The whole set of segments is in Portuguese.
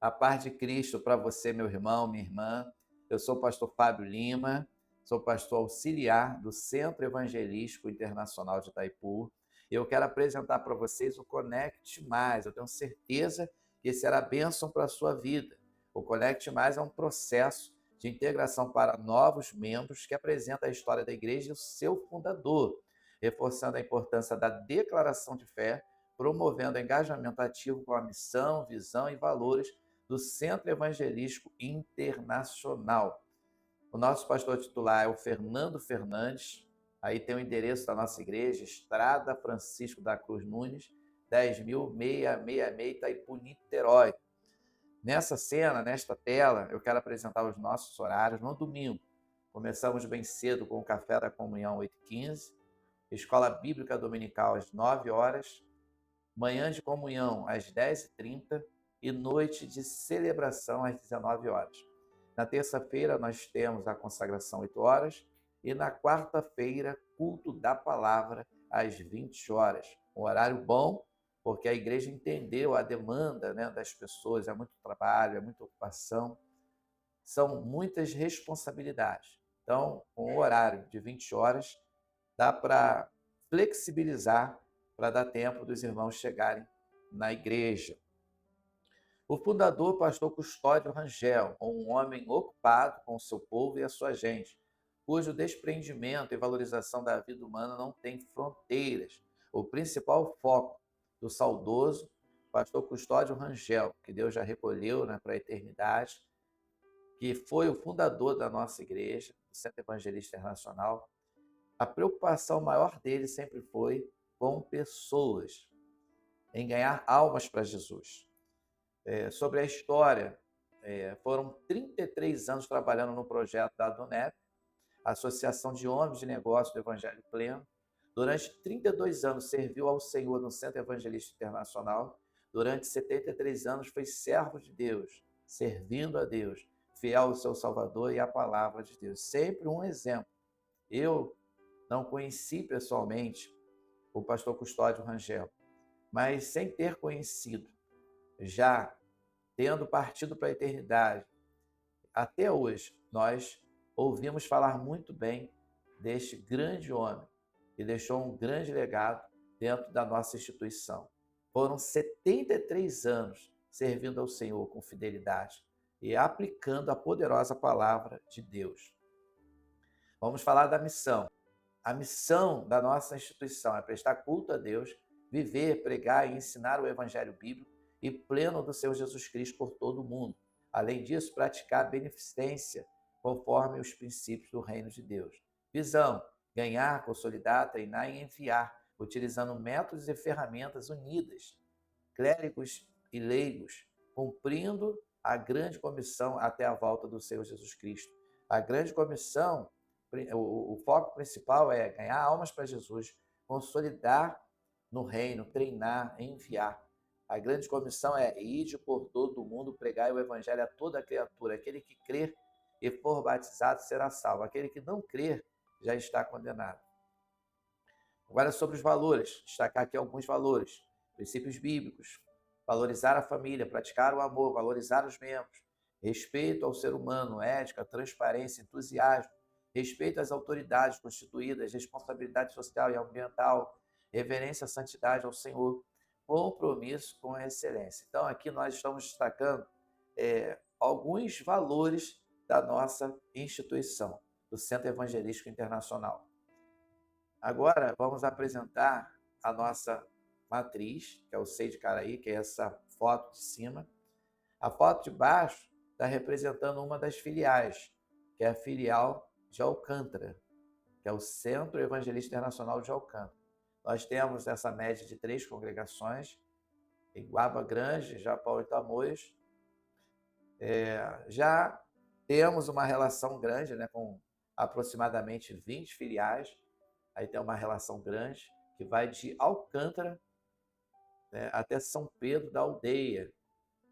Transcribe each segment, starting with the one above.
A paz de Cristo para você, meu irmão, minha irmã. Eu sou o pastor Fábio Lima, sou pastor auxiliar do Centro Evangelístico Internacional de Itaipu. Eu quero apresentar para vocês o Conect Mais. Eu tenho certeza que será bênção para a sua vida. O Conect Mais é um processo de integração para novos membros que apresenta a história da igreja e o seu fundador, reforçando a importância da declaração de fé, promovendo engajamento ativo com a missão, visão e valores do Centro Evangelístico Internacional. O nosso pastor titular é o Fernando Fernandes. Aí tem o endereço da nossa igreja, Estrada Francisco da Cruz Nunes, 10.666 Itaipu, Niterói. Nesta tela, eu quero apresentar os nossos horários no domingo. Começamos bem cedo com o Café da Comunhão, 8h15, Escola Bíblica Dominical, às 9 horas, manhã de comunhão às 10h30 e noite de celebração às 19 horas. Na terça-feira nós temos a consagração 8 horas e na quarta-feira culto da palavra às 20 horas. Um horário bom, porque a igreja entendeu a demanda, das pessoas, é muito trabalho, é muita ocupação, são muitas responsabilidades. Então, com o horário de 20 horas, dá para flexibilizar para dar tempo dos irmãos chegarem na igreja. O fundador, pastor Custódio Rangel, um homem ocupado com o seu povo e a sua gente, cujo desprendimento e valorização da vida humana não tem fronteiras. O principal foco do saudoso pastor Custódio Rangel, que Deus já recolheu, para a eternidade, que foi o fundador da nossa igreja, do Centro Evangelista Internacional. A preocupação maior dele sempre foi com pessoas, em ganhar almas para Jesus. Sobre a história, foram 33 anos trabalhando no projeto da ADUNEP, Associação de Homens de Negócios do Evangelho Pleno. Durante 32 anos serviu ao Senhor no Centro Evangelista Internacional. Durante 73 anos foi servo de Deus, servindo a Deus, fiel ao seu Salvador e à palavra de Deus. Sempre um exemplo. Eu não conheci pessoalmente o pastor Custódio Rangel, mas sem ter conhecido, já tendo partido para a eternidade, até hoje nós ouvimos falar muito bem deste grande homem que deixou um grande legado dentro da nossa instituição. Foram 73 anos servindo ao Senhor com fidelidade e aplicando a poderosa palavra de Deus. Vamos falar da missão. A missão da nossa instituição é prestar culto a Deus, viver, pregar e ensinar o evangelho bíblico e pleno do Senhor Jesus Cristo por todo o mundo. Além disso, praticar a beneficência conforme os princípios do reino de Deus. Visão: ganhar, consolidar, treinar e enviar, utilizando métodos e ferramentas unidas, clérigos e leigos, cumprindo a grande comissão até a volta do Senhor Jesus Cristo. A grande comissão, o foco principal é ganhar almas para Jesus, consolidar no reino, treinar, enviar. A grande comissão é ide por todo o mundo, pregar o evangelho a toda criatura. Aquele que crer e for batizado será salvo. Aquele que não crer já está condenado. Agora, sobre os valores, destacar aqui alguns valores. Princípios bíblicos: valorizar a família, praticar o amor, valorizar os membros, respeito ao ser humano, ética, transparência, entusiasmo, respeito às autoridades constituídas, responsabilidade social e ambiental, reverência à santidade ao Senhor, compromisso com a excelência. Então, aqui nós estamos destacando alguns valores da nossa instituição, do Centro Evangelístico Internacional. Agora, vamos apresentar a nossa matriz, que é o Sei de Caraí, que é essa foto de cima. A foto de baixo está representando uma das filiais, que é a filial de Alcântara, que é o Centro Evangelista Internacional de Alcântara. Nós temos essa média de 3 congregações, em Guaba Grande, Japão e Tamoios. Já temos uma relação grande, com aproximadamente 20 filiais. Aí tem uma relação grande que vai de Alcântara, até São Pedro da Aldeia.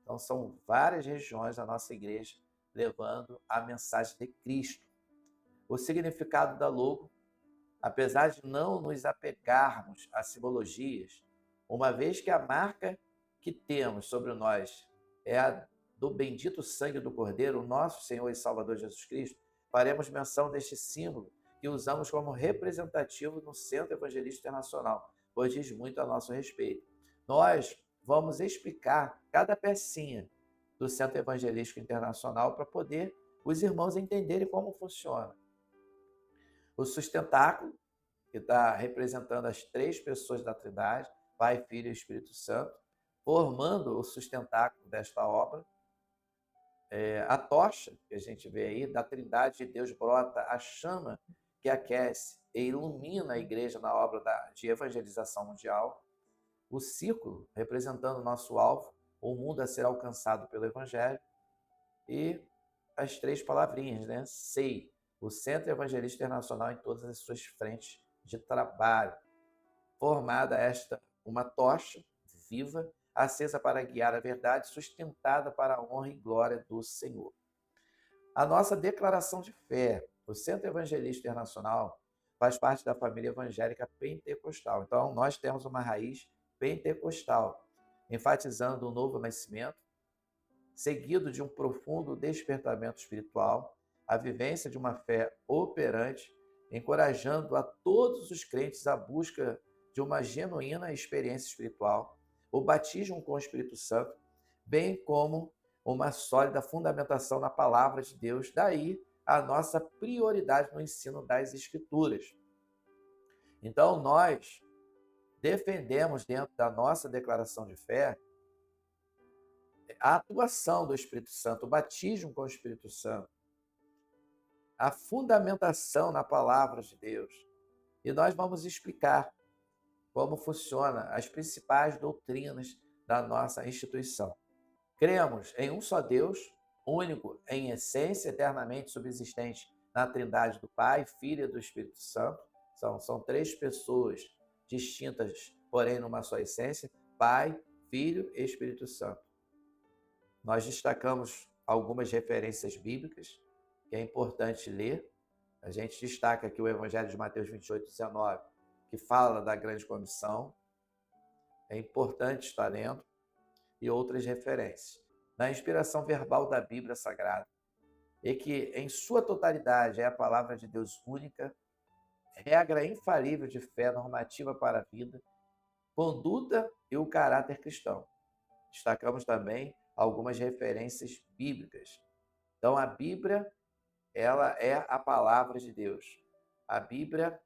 Então, são várias regiões da nossa igreja levando a mensagem de Cristo. O significado da logo: apesar de não nos apegarmos a simbologias, uma vez que a marca que temos sobre nós é a do bendito sangue do Cordeiro, nosso Senhor e Salvador Jesus Cristo, faremos menção deste símbolo que usamos como representativo no Centro Evangelístico Internacional, pois diz muito a nosso respeito. Nós vamos explicar cada pecinha do Centro Evangelístico Internacional para poder os irmãos entenderem como funciona. O sustentáculo, que está representando as três pessoas da Trindade, Pai, Filho e Espírito Santo, formando o sustentáculo desta obra. A tocha, que a gente vê aí, da Trindade de Deus brota a chama que aquece e ilumina a igreja na obra de evangelização mundial. O círculo, representando o nosso alvo, o mundo a ser alcançado pelo Evangelho. E as três palavrinhas, né? SEI, o Centro Evangelístico Internacional em todas as suas frentes de trabalho. Formada uma tocha viva, acesa para guiar a verdade, sustentada para a honra e glória do Senhor. A nossa declaração de fé, o Centro Evangelístico Internacional, faz parte da família evangélica pentecostal. Então, nós temos uma raiz pentecostal, enfatizando o novo nascimento, seguido de um profundo despertamento espiritual, a vivência de uma fé operante, encorajando a todos os crentes à busca de uma genuína experiência espiritual, o batismo com o Espírito Santo, bem como uma sólida fundamentação na palavra de Deus, daí a nossa prioridade no ensino das Escrituras. Então, nós defendemos dentro da nossa declaração de fé a atuação do Espírito Santo, o batismo com o Espírito Santo, a fundamentação na palavra de Deus. E nós vamos explicar como funciona as principais doutrinas da nossa instituição. Cremos em um só Deus, único em essência, eternamente subsistente na Trindade do Pai, Filho e do Espírito Santo. São três pessoas distintas, porém numa só essência, Pai, Filho e Espírito Santo. Nós destacamos algumas referências bíblicas que é importante ler. A gente destaca aqui o Evangelho de Mateus 28:19, que fala da grande comissão. É importante estar lendo. E outras referências. Na inspiração verbal da Bíblia Sagrada, e que em sua totalidade é a palavra de Deus única, regra infalível de fé normativa para a vida, conduta e o caráter cristão. Destacamos também algumas referências bíblicas. Então, a Bíblia, ela é a palavra de Deus. A Bíblia,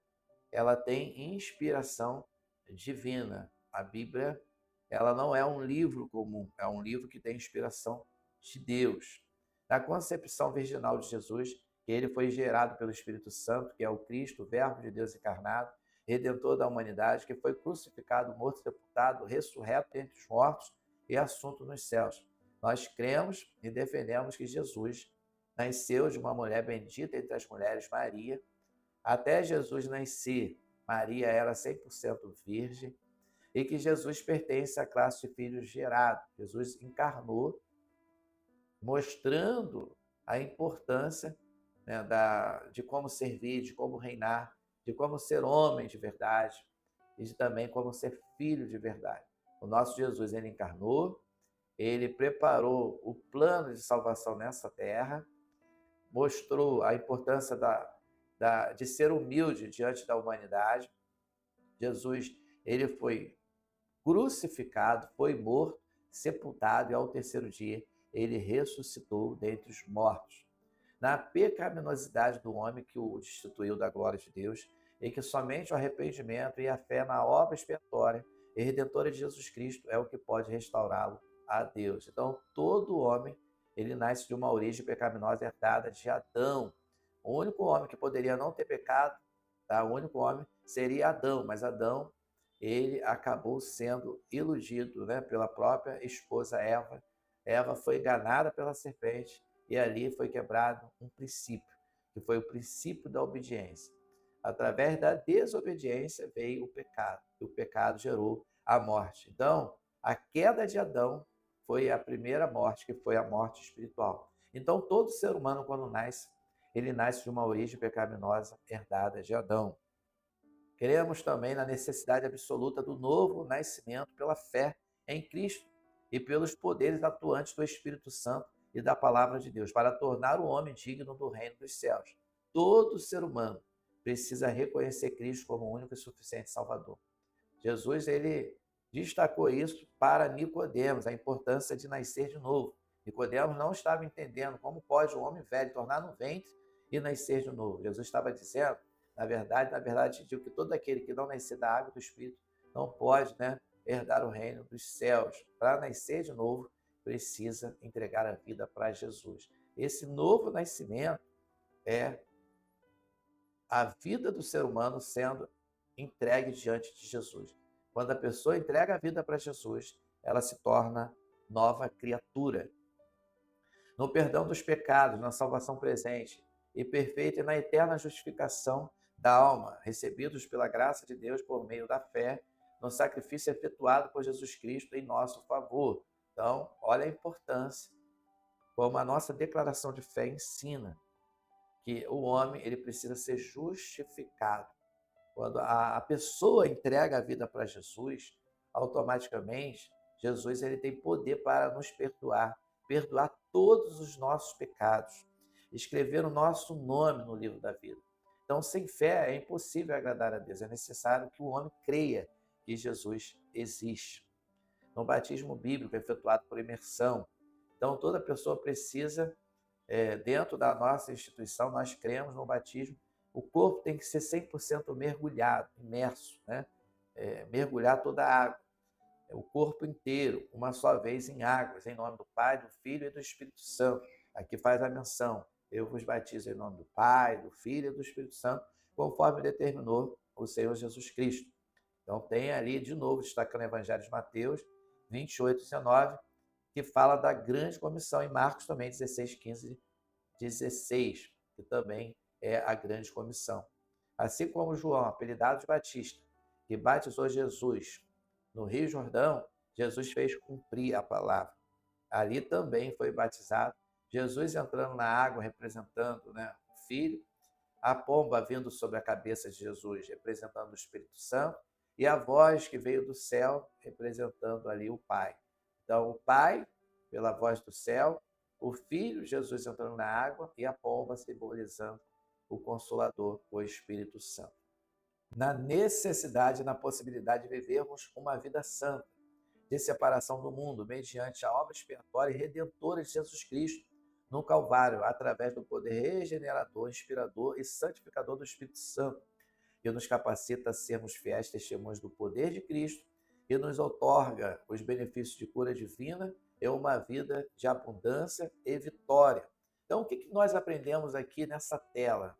ela tem inspiração divina. A Bíblia, ela não é um livro comum, é um livro que tem inspiração de Deus. Na concepção virginal de Jesus, que ele foi gerado pelo Espírito Santo, que é o Cristo, o Verbo de Deus encarnado, Redentor da humanidade, que foi crucificado, morto, sepultado, ressurreto entre os mortos e assunto nos céus. Nós cremos e defendemos que Jesus nasceu de uma mulher bendita entre as mulheres, Maria. Até Jesus nascer, Maria era 100% virgem, e que Jesus pertence à classe de filhos gerados. Jesus encarnou, mostrando a importância, né, de como servir, de como reinar, de como ser homem de verdade e também como ser filho de verdade. O nosso Jesus, ele encarnou, ele preparou o plano de salvação nessa terra, mostrou a importância de ser humilde diante da humanidade. Jesus, ele foi crucificado, foi morto, sepultado e ao terceiro dia ele ressuscitou dentre os mortos. Na pecaminosidade do homem que o destituiu da glória de Deus, e que somente o arrependimento e a fé na obra expiatória e redentora de Jesus Cristo é o que pode restaurá-lo a Deus. Então, todo homem, ele nasce de uma origem pecaminosa herdada de Adão. O único homem que poderia não ter pecado, tá? O único homem seria Adão, mas Adão, ele acabou sendo iludido, né, pela própria esposa Eva. Eva foi enganada pela serpente e ali foi quebrado um princípio, que foi o princípio da obediência. Através da desobediência veio o pecado, e o pecado gerou a morte. Então, a queda de Adão foi a primeira morte, que foi a morte espiritual. Então, todo ser humano, quando nasce, ele nasce de uma origem pecaminosa herdada de Adão. Cremos também na necessidade absoluta do novo nascimento pela fé em Cristo. e pelos poderes atuantes do Espírito Santo e da palavra de Deus, para tornar o homem digno do reino dos céus. Todo ser humano precisa reconhecer Cristo como o único e suficiente Salvador. Jesus, ele destacou isso para Nicodemos, a importância de nascer de novo. Nicodemos não estava entendendo como pode um homem velho tornar no ventre e nascer de novo. Jesus estava dizendo, na verdade, te digo que todo aquele que não nascer da água e do Espírito não pode, herdar o reino dos céus. Para nascer de novo, precisa entregar a vida para Jesus. Esse novo nascimento é a vida do ser humano sendo entregue diante de Jesus. Quando a pessoa entrega a vida para Jesus, ela se torna nova criatura. No perdão dos pecados, na salvação presente e perfeita e na eterna justificação da alma, recebidos pela graça de Deus por meio da fé, no sacrifício efetuado por Jesus Cristo em nosso favor. Então, olha a importância, como a nossa declaração de fé ensina, que o homem ele precisa ser justificado. Quando a pessoa entrega a vida para Jesus, automaticamente, Jesus ele tem poder para nos perdoar todos os nossos pecados, escrever o nosso nome no livro da vida. Então, sem fé é impossível agradar a Deus. É necessário que o homem creia que Jesus existe. No batismo bíblico efetuado por imersão, então toda pessoa precisa, dentro da nossa instituição, nós cremos no batismo, o corpo tem que ser 100% mergulhado, imerso, mergulhar toda a água, o corpo inteiro, uma só vez em águas, em nome do Pai, do Filho e do Espírito Santo. Aqui faz a menção, eu vos batizo em nome do Pai, do Filho e do Espírito Santo, conforme determinou o Senhor Jesus Cristo. Então tem ali, de novo, destacando o Evangelho de Mateus 28, 19, que fala da grande comissão, em Marcos também 16, 15, 16, que também é a grande comissão. Assim como João, apelidado de Batista, que batizou Jesus no Rio Jordão, Jesus fez cumprir a palavra. Ali também foi batizado, Jesus entrando na água, representando o Filho, a pomba vindo sobre a cabeça de Jesus, representando o Espírito Santo, e a voz que veio do céu, representando ali o Pai. Então, o Pai, pela voz do céu, o Filho, Jesus entrando na água, e a pomba simbolizando o Consolador, o Espírito Santo. Na necessidade e na possibilidade de vivermos uma vida santa, de separação do mundo, mediante a obra expiatória e redentora de Jesus Cristo no Calvário, através do poder regenerador, inspirador e santificador do Espírito Santo, que nos capacita a sermos fiéis testemunhos do poder de Cristo e nos outorga os benefícios de cura divina e uma vida de abundância e vitória. Então, o que nós aprendemos aqui nessa tela,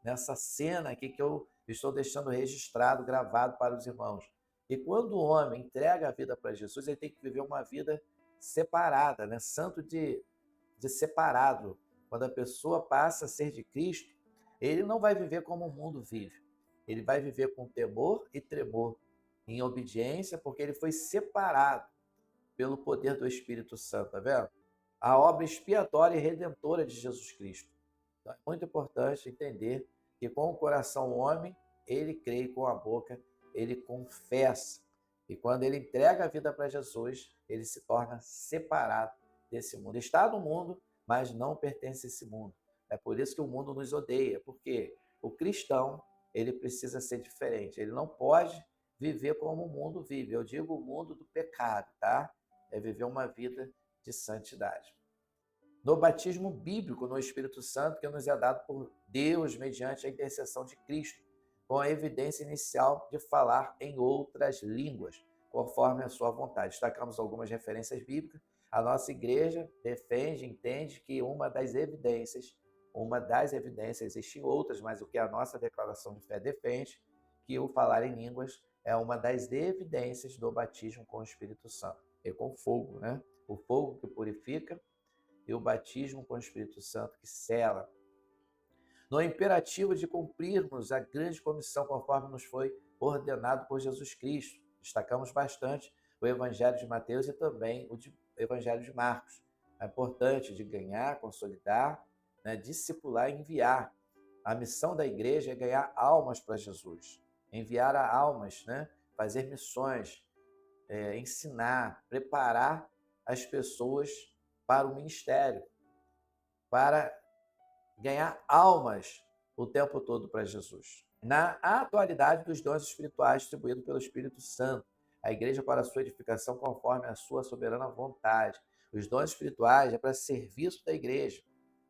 nessa cena aqui que eu estou deixando registrado, gravado para os irmãos? E quando o homem entrega a vida para Jesus, ele tem que viver uma vida separada, santo de separado. Quando a pessoa passa a ser de Cristo, ele não vai viver como o mundo vive. Ele vai viver com temor e tremor, em obediência, porque ele foi separado pelo poder do Espírito Santo, tá vendo? A obra expiatória e redentora de Jesus Cristo. Então, é muito importante entender que com o coração o homem, ele crê, e com a boca ele confessa. E quando ele entrega a vida para Jesus, ele se torna separado desse mundo. Está no mundo, mas não pertence a esse mundo. É por isso que o mundo nos odeia, porque o cristão, ele precisa ser diferente. Ele não pode viver como o mundo vive. Eu digo o mundo do pecado, tá? É viver uma vida de santidade. No batismo bíblico no Espírito Santo, que nos é dado por Deus mediante a intercessão de Cristo, com a evidência inicial de falar em outras línguas, conforme a sua vontade. Destacamos algumas referências bíblicas. A nossa igreja defende, entende que uma das evidências, existem outras, mas o que a nossa declaração de fé defende, que o falar em línguas é uma das evidências do batismo com o Espírito Santo. E com fogo, O fogo que purifica e o batismo com o Espírito Santo que sela. No imperativo de cumprirmos a grande comissão conforme nos foi ordenado por Jesus Cristo. Destacamos bastante o Evangelho de Mateus e também o Evangelho de Marcos. É importante de ganhar, consolidar, discipular e enviar. A missão da igreja é ganhar almas para Jesus, enviar a almas, fazer missões. ensinar, preparar as pessoas para o ministério, para ganhar almas o tempo todo para Jesus. Na atualidade dos dons espirituais distribuídos pelo Espírito Santo, a igreja para a sua edificação conforme a sua soberana vontade. Os dons espirituais é para serviço da igreja.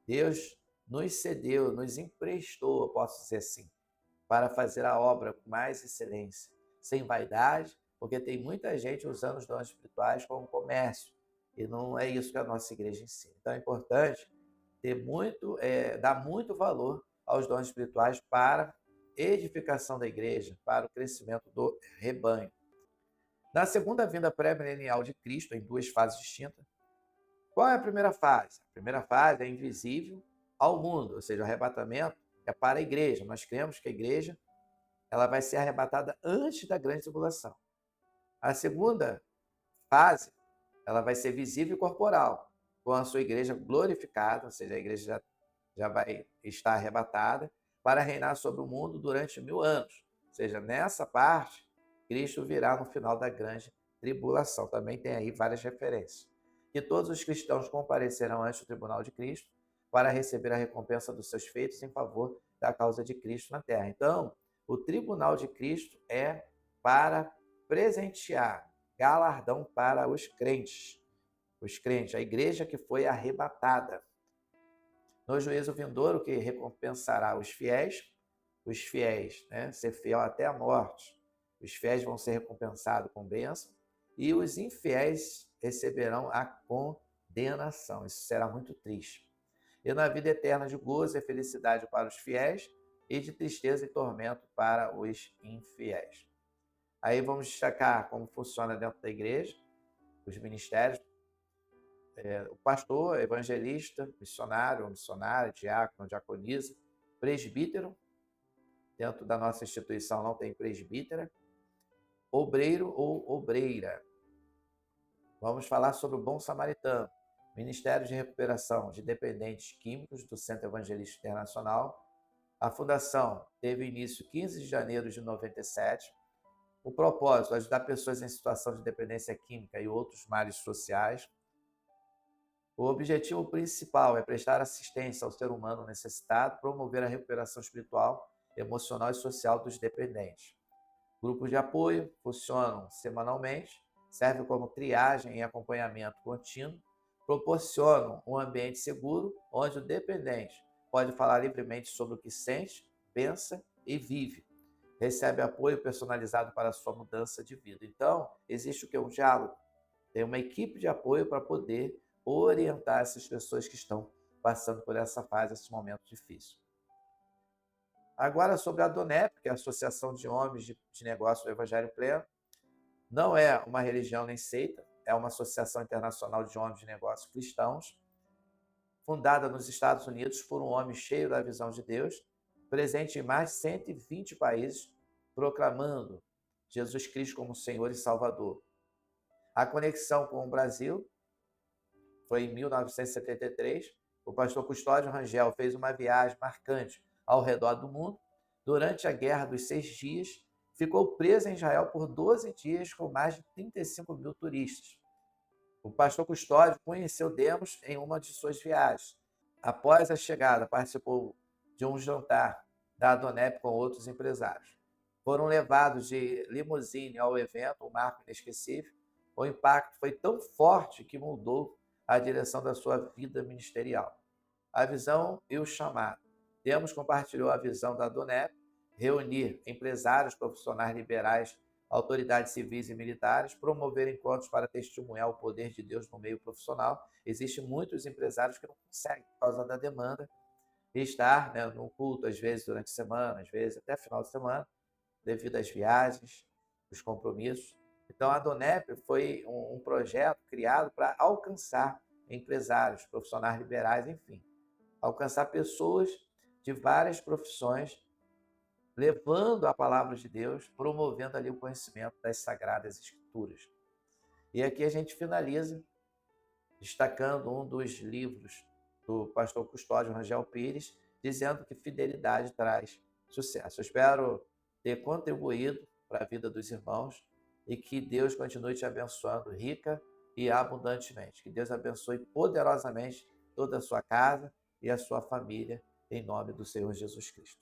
Deus nos cedeu, nos emprestou, eu posso dizer assim, para fazer a obra com mais excelência, sem vaidade, porque tem muita gente usando os dons espirituais como comércio, e não é isso que a nossa igreja ensina. Então é importante dar muito valor aos dons espirituais para edificação da igreja, para o crescimento do rebanho. Na segunda vinda pré-milenial de Cristo, em duas fases distintas, qual é a primeira fase? A primeira fase é invisível ao mundo, ou seja, o arrebatamento é para a igreja. Nós cremos que a igreja ela vai ser arrebatada antes da grande tribulação. A segunda fase, ela vai ser visível e corporal, com a sua igreja glorificada, ou seja, a igreja já vai estar arrebatada para reinar sobre o mundo durante 1000 anos. Ou seja, nessa parte, Cristo virá no final da grande tribulação. Também tem aí várias referências. Que todos os cristãos comparecerão ante o tribunal de Cristo para receber a recompensa dos seus feitos em favor da causa de Cristo na terra. Então, o tribunal de Cristo é para presentear galardão para os crentes, a igreja que foi arrebatada. No juízo vindouro, que recompensará os fiéis, ser fiel até a morte, os fiéis vão ser recompensados com bênção, e os infiéis receberão a condenação. Isso será muito triste. E na vida eterna de gozo e felicidade para os fiéis, e de tristeza e tormento para os infiéis. Aí vamos destacar como funciona dentro da igreja, os ministérios. O pastor, evangelista, missionário, diácono, diaconisa, presbítero. Dentro da nossa instituição não tem presbítera. Obreiro ou obreira. Vamos falar sobre o bom samaritano. Ministério de Recuperação de Dependentes Químicos do Centro Evangelístico Internacional. A fundação teve início 15 de janeiro de 97. O propósito é ajudar pessoas em situação de dependência química e outros males sociais. O objetivo principal é prestar assistência ao ser humano necessitado, promover a recuperação espiritual, emocional e social dos dependentes. Grupos de apoio funcionam semanalmente, servem como triagem e acompanhamento contínuo, proporcionam um ambiente seguro onde o dependente pode falar livremente sobre o que sente, pensa e vive. Recebe apoio personalizado para a sua mudança de vida. Então, existe o que? Um diálogo. Tem uma equipe de apoio para poder orientar essas pessoas que estão passando por essa fase, esse momento difícil. Agora, sobre a ADONEP, que é a Associação de Homens de Negócios do Evangelho Pleno, não é uma religião nem seita, é uma associação internacional de homens de negócios cristãos, fundada nos Estados Unidos por um homem cheio da visão de Deus, presente em mais de 120 países, proclamando Jesus Cristo como Senhor e Salvador. A conexão com o Brasil foi em 1973. O pastor Custódio Rangel fez uma viagem marcante ao redor do mundo. Durante a Guerra dos 6 Dias, ficou preso em Israel por 12 dias com mais de 35 mil turistas. O pastor Custódio conheceu Demos em uma de suas viagens. Após a chegada, participou de um jantar da ADONEP com outros empresários. Foram levados de limusine ao evento, um marco inesquecível. O impacto foi tão forte que mudou a direção da sua vida ministerial. A visão e o chamado. Demos compartilhou a visão da ADONEP, reunir empresários, profissionais liberais, autoridades civis e militares, promover encontros para testemunhar o poder de Deus no meio profissional. Existem muitos empresários que não conseguem, por causa da demanda, estar no culto, às vezes durante a semana, às vezes até final de semana, devido às viagens, os compromissos. Então, a ADONEP foi um projeto criado para alcançar empresários, profissionais liberais, enfim, alcançar pessoas de várias profissões, levando a palavra de Deus, promovendo ali o conhecimento das Sagradas Escrituras. E aqui a gente finaliza destacando um dos livros do pastor Custódio Rangel Pires, dizendo que fidelidade traz sucesso. Eu espero ter contribuído para a vida dos irmãos e que Deus continue te abençoando rica e abundantemente. Que Deus abençoe poderosamente toda a sua casa e a sua família, em nome do Senhor Jesus Cristo.